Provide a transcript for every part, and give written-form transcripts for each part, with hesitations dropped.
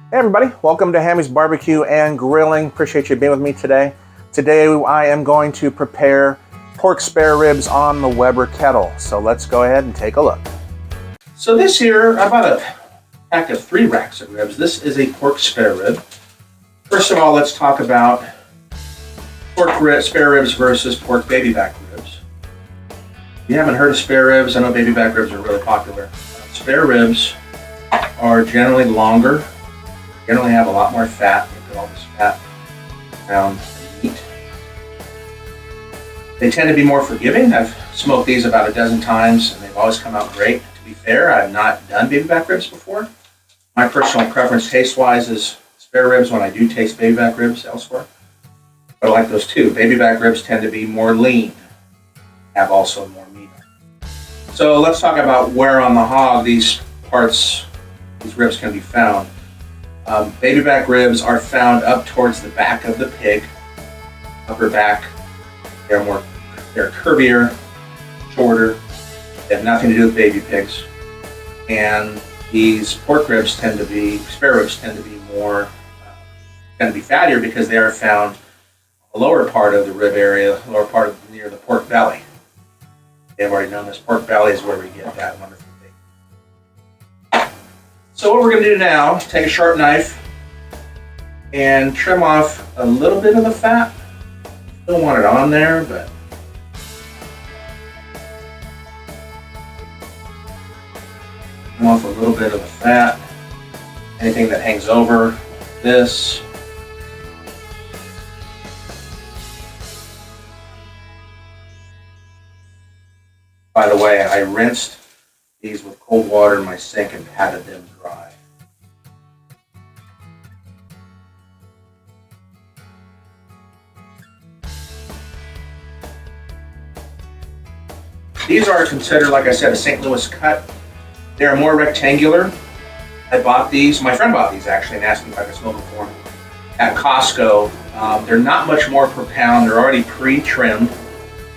Hey everybody, welcome to Hammy's Barbecue and Grilling. Appreciate you being with me today. Today I am going to prepare pork spare ribs on the Weber kettle. So let's go ahead and take a look. So this here, I bought a pack of 3 racks of ribs. This is a pork spare rib. First of all, let's talk about spare ribs versus pork baby back ribs. If you haven't heard of spare ribs, I know baby back ribs are really popular. Spare ribs are generally longer, generally have a lot more fat. Look at all this fat around the meat. They tend to be more forgiving. I've smoked these about a dozen times and they've always come out great. To be fair, I've not done baby back ribs before. My personal preference taste-wise is spare ribs when I do taste baby back ribs elsewhere. But I like those too. Baby back ribs tend to be more lean, have also more meat. So let's talk about where on the hog these ribs can be found. Baby back ribs are found up towards the back of the pig, upper back. They're curvier, shorter. They have nothing to do with baby pigs. And these spare ribs tend to be fattier because they are found the lower part of the rib area, near the pork belly. They've already known this pork belly is where we get that wonderful bacon. So what we're going to do now, take a sharp knife and trim off a little bit of the fat. Don't want it on there, but trim off a little bit of the fat. Anything that hangs over this. By the way, I rinsed these with cold water in my sink and patted them dry. These are considered, like I said, a St. Louis cut. They're more rectangular. I bought these, my friend bought these actually and asked me if I could smoke them for him at Costco. They're not much more per pound. They're already pre-trimmed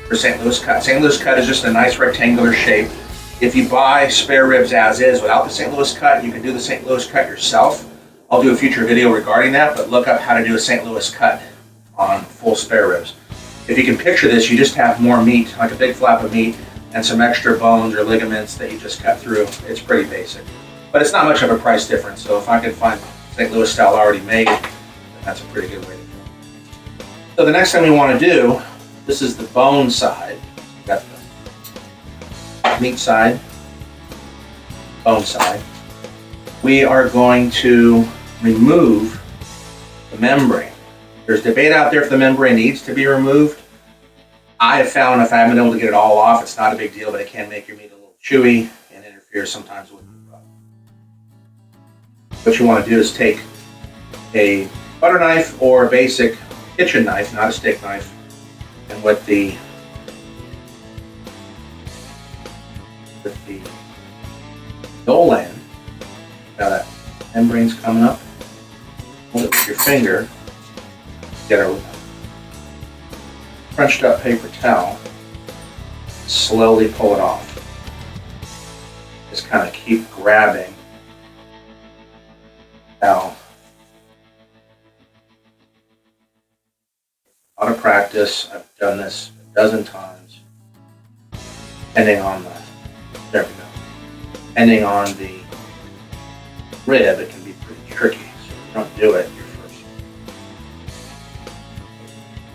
for St. Louis cut. St. Louis cut is just a nice rectangular shape. If you buy spare ribs as is without the St. Louis cut, you can do the St. Louis cut yourself. I'll do a future video regarding that, but look up how to do a St. Louis cut on full spare ribs. If you can picture this, you just have more meat, like a big flap of meat, and some extra bones or ligaments that you just cut through. It's pretty basic. But it's not much of a price difference, so if I could find St. Louis style already made, then that's a pretty good way to go. So the next thing we want to do, this is the bone side. We've got the meat side, bone side. We are going to remove the membrane. There's debate out there if the membrane needs to be removed. I have found if I haven't been able to get it all off, it's not a big deal, but it can make your meat a little chewy and interfere sometimes with the rub. What you want to do is take a butter knife or a basic kitchen knife, not a steak knife, and with the dull end, now that membrane's coming up, hold it with your finger, get a crunched up paper towel, slowly pull it off. Just kind of keep grabbing the towel. A lot of practice. I've done this a dozen times. Depending on the rib, it can be pretty tricky. So if you don't do it, you're first.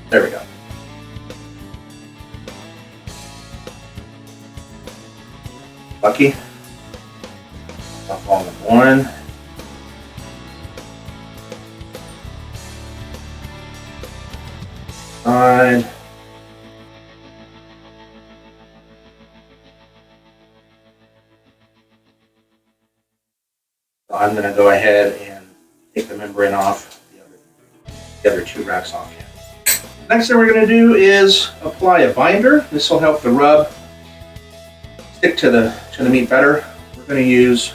There we go. Lucky. Up on the one. Side. So I'm going to go ahead and take the membrane off, the other 2 racks off here. Next thing we're going to do is apply a binder. This will help the rub stick to the meat better. We're going to use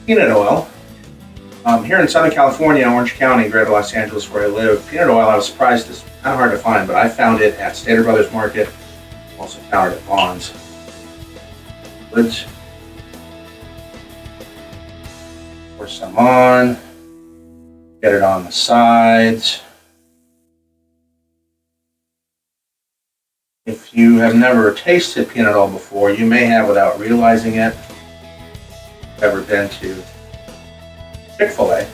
peanut oil. Here in Southern California, Orange County, Greater Los Angeles, where I live, peanut oil, I was surprised, is kind of hard to find, but I found it at Stater Brothers Market, also found it at Vaughn's. Woods. Pour some on. Get it on the sides. If you have never tasted peanut oil before, you may have without realizing it. Ever been to Chick-fil-A?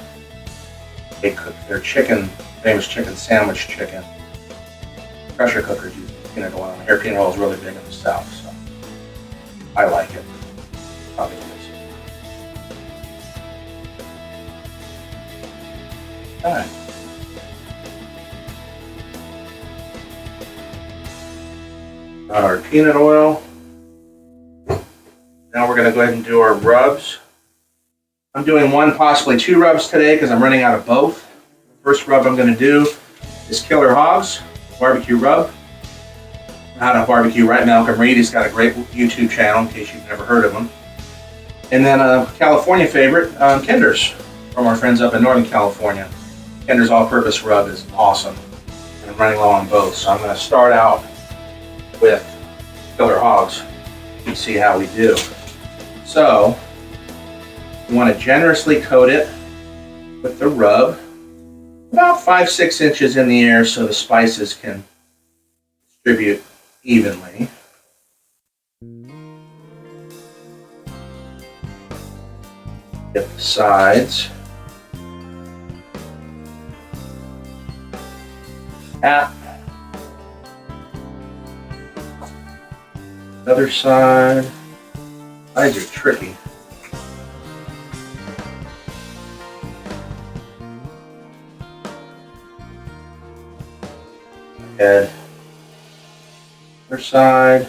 They cook their chicken, famous chicken sandwich chicken. Pressure cookers use peanut oil. I hear peanut oil is really big in the South, so I like it. Probably is. All right. Got our peanut oil. Now we're going to go ahead and do our rubs. I'm doing one, possibly two rubs today because I'm running out of both. The first rub I'm going to do is Killer Hogs barbecue rub. How to barbecue right. Malcolm Reed, he's got a great YouTube channel in case you've never heard of him. And then a California favorite, Kinder's, from our friends up in Northern California. Kinder's all-purpose rub is awesome. And I'm running low on both, so I'm going to start out with Killer Hogs and see how we do. So, you want to generously coat it with the rub, about 5-6 inches in the air so the spices can distribute evenly. Get the sides. Tap. Other side. Sides are tricky. Head. Other side.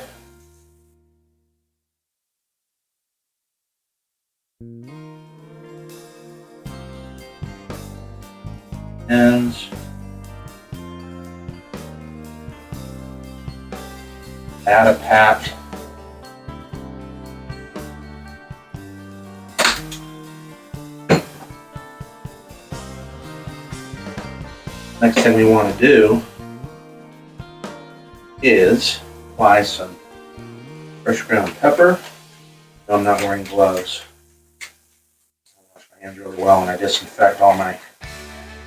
Ends. Add a pat. Next thing we want to do is apply some fresh ground pepper. No, I'm not wearing gloves. I wash my hands really well and I disinfect all my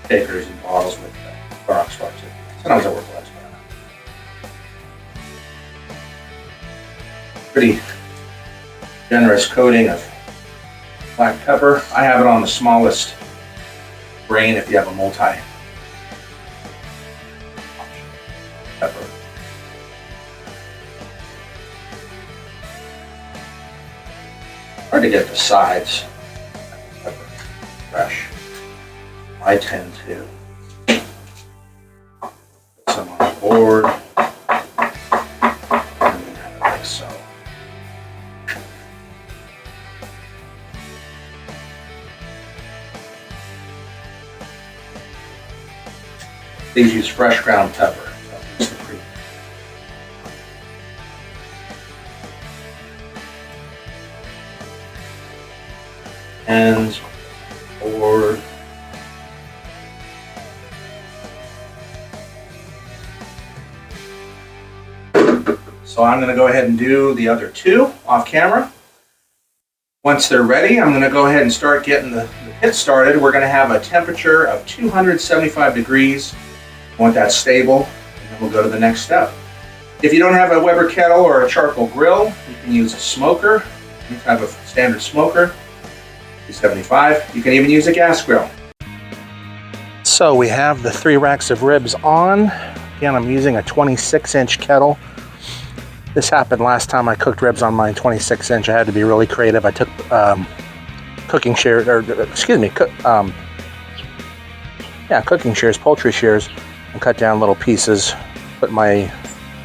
shakers and bottles with Clorox wipes. Sometimes I wear gloves, but pretty generous coating of black pepper. I have it on the smallest grain if you have a multi pepper. Hard to get the sides pepper fresh. I tend to put some on the board and have it like so. These use fresh ground pepper. And or so I'm going to go ahead and do the other two off camera. Once they're ready, I'm going to go ahead and start getting the pit started. We're going to have a temperature of 275 degrees. I want that stable, and then we'll go to the next step. If you don't have a Weber kettle or a charcoal grill, you can use a smoker, any type of standard smoker. 275. You can even use a gas grill. So we have the 3 racks of ribs on. Again, I'm using a 26-inch kettle. This happened last time I cooked ribs on my 26-inch. I had to be really creative. I took cooking shears, cooking shears, poultry shears, and cut down little pieces. Put my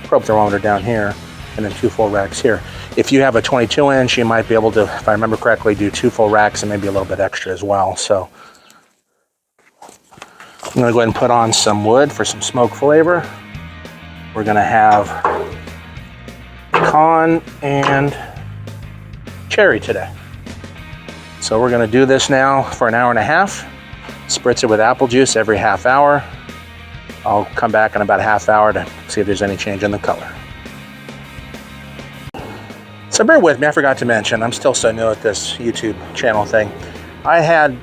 probe thermometer down here, and then 2 full racks here. If you have a 22-inch, you might be able to, if I remember correctly, do 2 full racks and maybe a little bit extra as well. So I'm going to go ahead and put on some wood for some smoke flavor. We're going to have pecan and cherry today. So we're going to do this now for an hour and a half. Spritz it with apple juice every half hour. I'll come back in about a half hour to see if there's any change in the color. So bear with me, I forgot to mention, I'm still so new at this YouTube channel thing. I have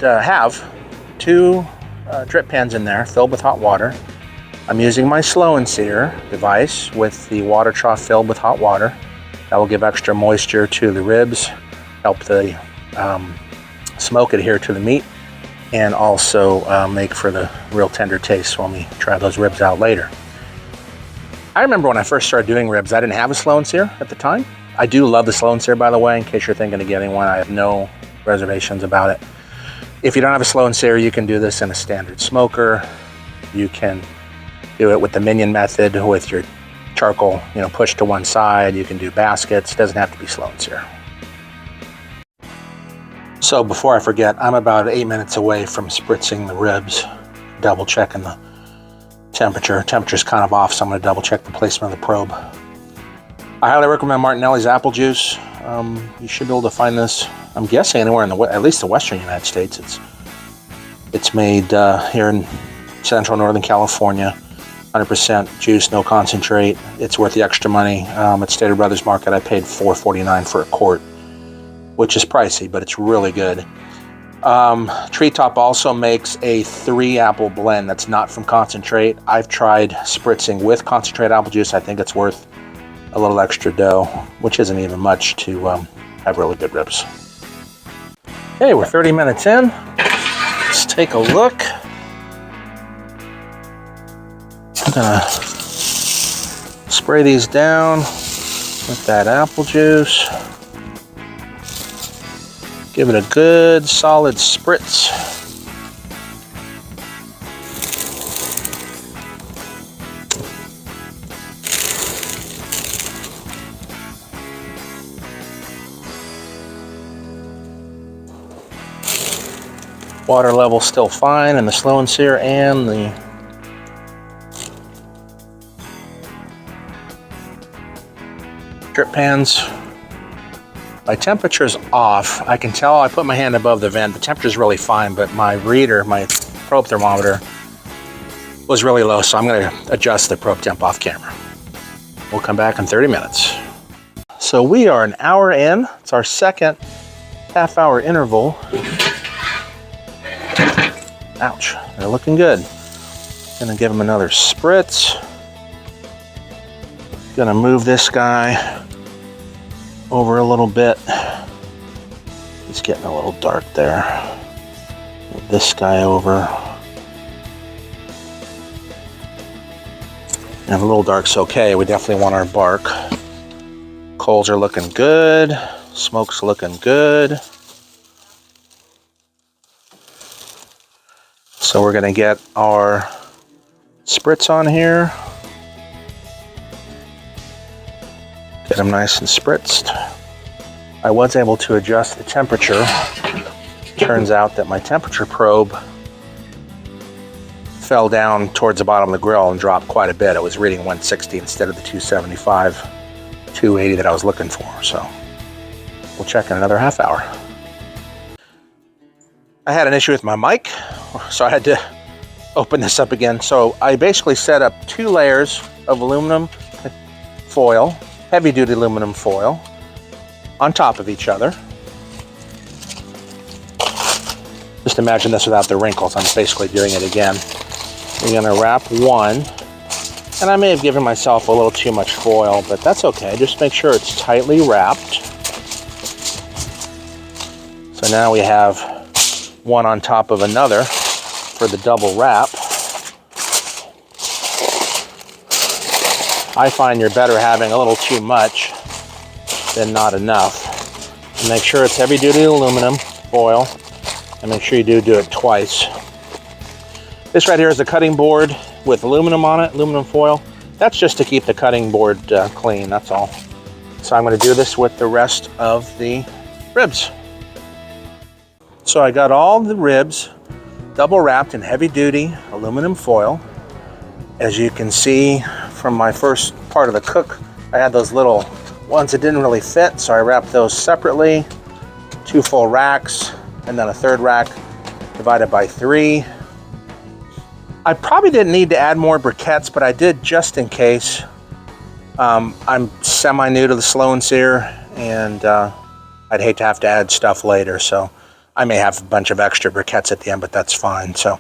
2 drip pans in there filled with hot water. I'm using my slow and sear device with the water trough filled with hot water. That will give extra moisture to the ribs, help the smoke adhere to the meat, and also make for the real tender taste when we try those ribs out later. I remember when I first started doing ribs, I didn't have a slow and sear at the time. I do love the slow and sear, by the way, in case you're thinking of getting one. I have no reservations about it. If you don't have a slow and sear, you can do this in a standard smoker. You can do it with the minion method with your charcoal, pushed to one side. You can do baskets. It doesn't have to be slow and sear. So before I forget, I'm about 8 minutes away from spritzing the ribs, double checking the temperature. Temperature's kind of off, so I'm going to double check the placement of the probe. I highly recommend Martinelli's apple juice. You should be able to find this, I'm guessing, anywhere in at least the western United States. It's made here in central northern California. 100% juice, no concentrate. It's worth the extra money. At Stater Brothers Market, I paid $4.49 for a quart, which is pricey, but it's really good. Treetop also makes a 3-apple blend that's not from concentrate. I've tried spritzing with concentrate apple juice. I think it's worth a little extra dough, which isn't even much to have really good ribs. Okay, we're 30 minutes in. Let's take a look. I'm gonna spray these down with that apple juice. Give it a good solid spritz. Water level still fine in the slow and sear and the drip pans. My temperature's off. I can tell I put my hand above the vent. The temperature's really fine, but my reader, my probe thermometer, was really low, so I'm going to adjust the probe temp off camera. We'll come back in 30 minutes. So we are an hour in. It's our second half-hour interval. Ouch, they're looking good. Gonna give them another spritz. Gonna move this guy over a little bit. He's getting a little dark there. Move this guy over. And a little dark's okay. We definitely want our bark. Coals are looking good. Smoke's looking good. So we're gonna get our spritz on here. Get them nice and spritzed. I was able to adjust the temperature. Turns out that my temperature probe fell down towards the bottom of the grill and dropped quite a bit. It was reading 160 instead of the 275, 280 that I was looking for. So we'll check in another half hour. I had an issue with my mic, so I had to open this up again. So I basically set up 2 layers of aluminum foil, heavy duty aluminum foil, on top of each other. Just imagine this without the wrinkles. I'm basically doing it again. We're gonna wrap one, and I may have given myself a little too much foil, but that's okay. Just make sure it's tightly wrapped. So now we have one on top of another for the double wrap. I find you're better having a little too much than not enough. And make sure it's heavy duty aluminum foil, and make sure you do it twice. This right here is a cutting board with aluminum on it, aluminum foil. That's just to keep the cutting board clean, that's all. So I'm going to do this with the rest of the ribs. So I got all the ribs double wrapped in heavy duty aluminum foil. As you can see from my first part of the cook, I had those little ones that didn't really fit, so I wrapped those separately. 2 full racks, and then a 3rd rack divided by 3. I probably didn't need to add more briquettes, but I did just in case. I'm semi-new to the slow and sear, and I'd hate to have to add stuff later, so I may have a bunch of extra briquettes at the end, but that's fine. So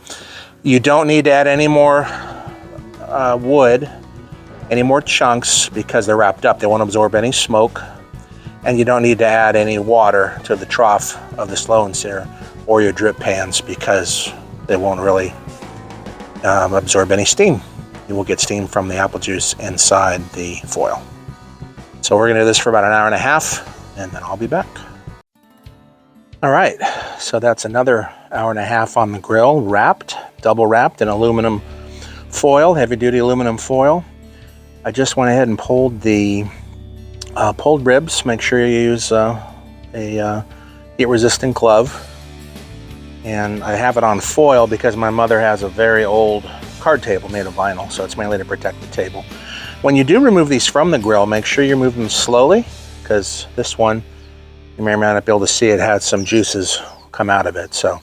You don't need to add any more wood, any more chunks, because they're wrapped up. They won't absorb any smoke. And you don't need to add any water to the trough of the slow and sear or your drip pans, because they won't really absorb any steam. You will get steam from the apple juice inside the foil. So we're gonna do this for about an hour and a half, and then I'll be back. All right, so that's another hour and a half on the grill, wrapped, double wrapped in aluminum foil, heavy duty aluminum foil. I just went ahead and pulled the pulled ribs. Make sure you use a heat resistant glove. And I have it on foil because my mother has a very old card table made of vinyl, so it's mainly to protect the table. When you do remove these from the grill, make sure you remove them slowly, because this one, you may or may not be able to see, it had some juices come out of it. So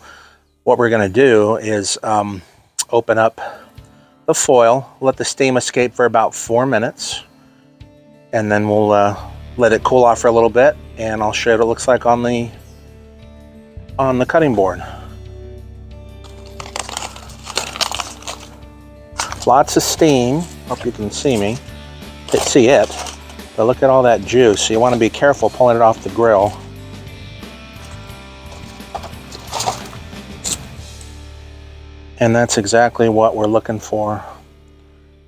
what we're going to do is open up the foil, let the steam escape for about 4 minutes, and then we'll let it cool off for a little bit, and I'll show you what it looks like on the cutting board. Lots of steam. Hope you can see it. But look at all that juice. You want to be careful pulling it off the grill. And that's exactly what we're looking for.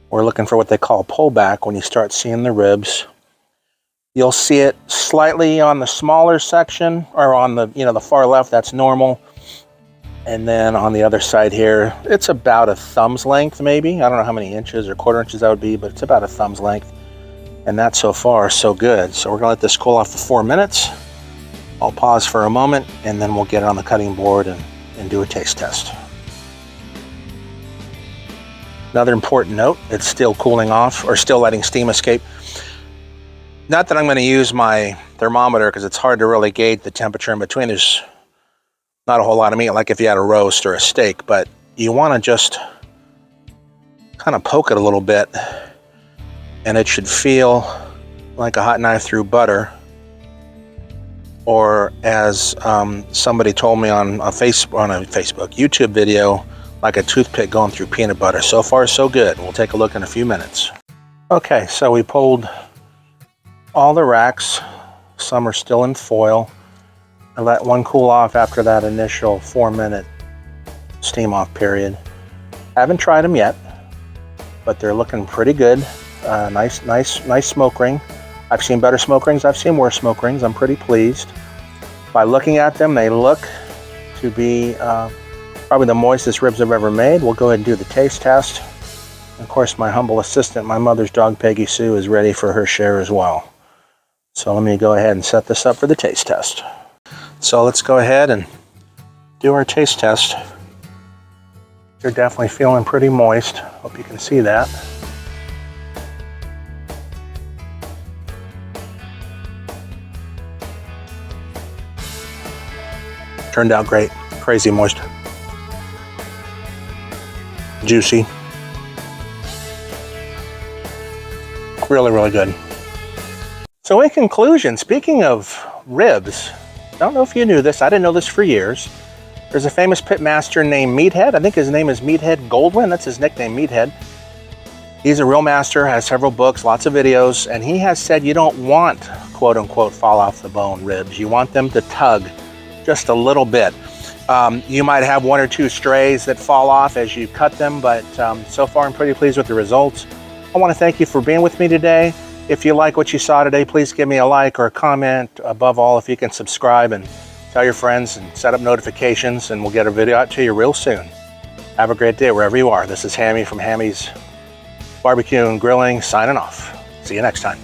We're looking for what they call pullback when you start seeing the ribs. You'll see it slightly on the smaller section, or on the the far left, that's normal. And then on the other side here, it's about a thumb's length maybe. I don't know how many inches or quarter inches that would be, but it's about a thumb's length. And that so far so good. So we're gonna let this cool off for 4 minutes. I'll pause for a moment, and then we'll get it on the cutting board and do a taste test. Another important note, it's still cooling off, or still letting steam escape. Not that I'm going to use my thermometer, because it's hard to really gauge the temperature in between. There's not a whole lot of meat, like if you had a roast or a steak, but you want to just kind of poke it a little bit, and it should feel like a hot knife through butter, or as somebody told me on a Facebook YouTube video, like a toothpick going through peanut butter. So far so good. We'll take a look in a few minutes. Okay, so we pulled all the racks. Some are still in foil. I let one cool off after that initial 4-minute steam off period. Haven't tried them yet, but they're looking pretty good. Nice smoke ring. I've seen better smoke rings. I've seen worse smoke rings. I'm pretty pleased. By looking at them, they look to be probably the moistest ribs I've ever made. We'll go ahead and do the taste test. Of course, my humble assistant, my mother's dog, Peggy Sue, is ready for her share as well. So let me go ahead and set this up for the taste test. So let's go ahead and do our taste test. You're definitely feeling pretty moist. Hope you can see that. Turned out great. Crazy moist. Juicy. Really, really good. So in conclusion, speaking of ribs, I don't know if you knew this, I didn't know this for years. There's a famous pit master named Meathead. I think his name is Meathead Goldwyn. That's his nickname, Meathead. He's a real master, has several books, lots of videos, and he has said you don't want, quote unquote, fall off the bone ribs. You want them to tug just a little bit. You might have 1 or 2 strays that fall off as you cut them, but so far I'm pretty pleased with the results. I want to thank you for being with me today. If you like what you saw today, please give me a like or a comment. Above all, if you can subscribe and tell your friends and set up notifications, and we'll get a video out to you real soon. Have a great day wherever you are. This is Hammy from Hammy's Barbecue and Grilling, signing off. See you next time.